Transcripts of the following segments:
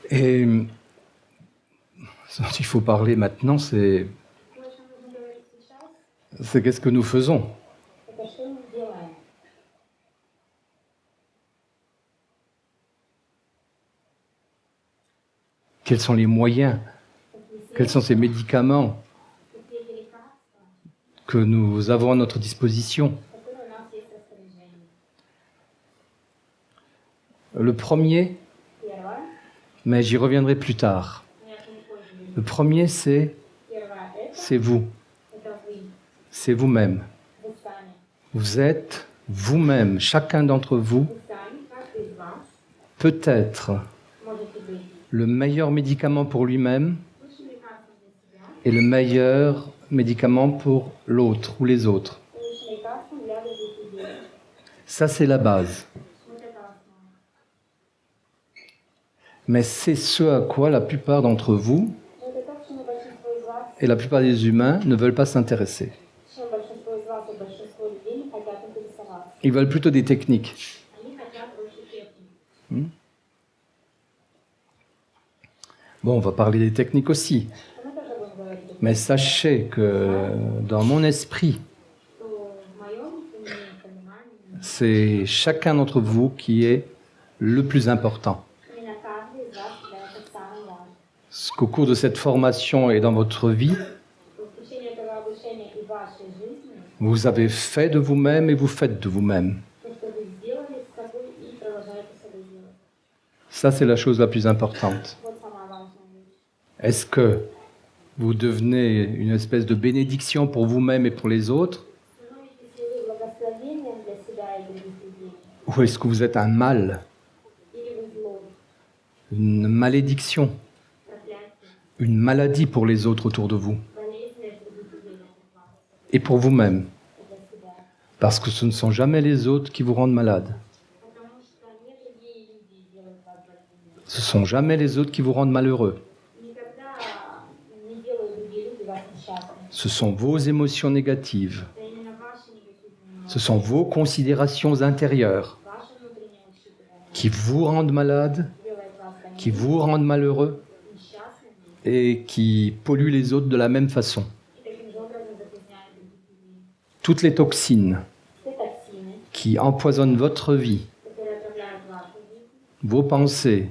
Et ce dont il faut parler maintenant, c'est qu'est-ce que nous faisons. Quels sont les moyens? Quels sont ces médicaments que nous avons à notre disposition? Le premier, mais j'y reviendrai plus tard. Le premier, c'est vous. C'est vous-même. Vous êtes vous-même. Chacun d'entre vous peut être le meilleur médicament pour lui-même et le meilleur médicament pour l'autre ou les autres. Ça, c'est la base. Mais c'est ce à quoi la plupart d'entre vous et la plupart des humains ne veulent pas s'intéresser. Ils veulent plutôt des techniques. Bon, on va parler des techniques aussi. Mais sachez que dans mon esprit, c'est chacun d'entre vous qui est le plus important. Ce qu'au cours de cette formation et dans votre vie, vous avez fait de vous-même et vous faites de vous-même. Ça, c'est la chose la plus importante. Est-ce que vous devenez une espèce de bénédiction pour vous-même et pour les autres? Ou est-ce que vous êtes un mal? Une malédiction? Une maladie pour les autres autour de vous? Et pour vous-même? Parce que ce ne sont jamais les autres qui vous rendent malade. Ce ne sont jamais les autres qui vous rendent malheureux. Ce sont vos émotions négatives. Ce sont vos considérations intérieures qui vous rendent malade, qui vous rendent malheureux et qui polluent les autres de la même façon. Toutes les toxines qui empoisonnent votre vie, vos pensées,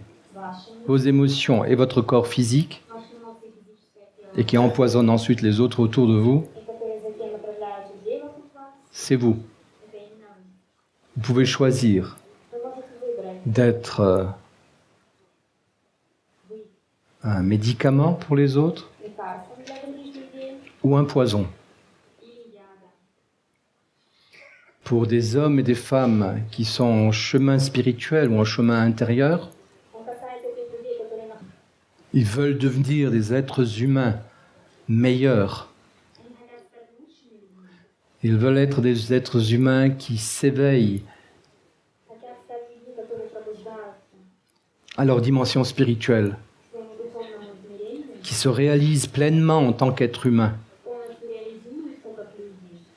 vos émotions et votre corps physique, et qui empoisonnent ensuite les autres autour de vous, c'est vous. Vous pouvez choisir d'être un médicament pour les autres ou un poison. Pour des hommes et des femmes qui sont en chemin spirituel ou en chemin intérieur, ils veulent devenir des êtres humains meilleurs. Ils veulent être des êtres humains qui s'éveillent à leur dimension spirituelle, qui se réalisent pleinement en tant qu'être humain,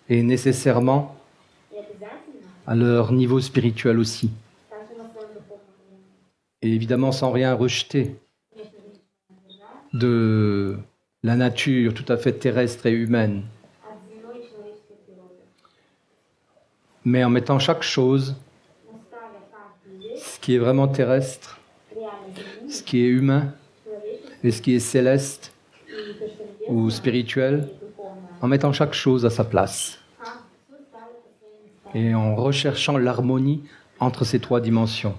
et nécessairement à leur niveau spirituel aussi. Et évidemment sans rien rejeter de la nature tout à fait terrestre et humaine, mais en mettant chaque chose, ce qui est vraiment terrestre, ce qui est humain et ce qui est céleste ou spirituel, en mettant chaque chose à sa place et en recherchant l'harmonie entre ces trois dimensions.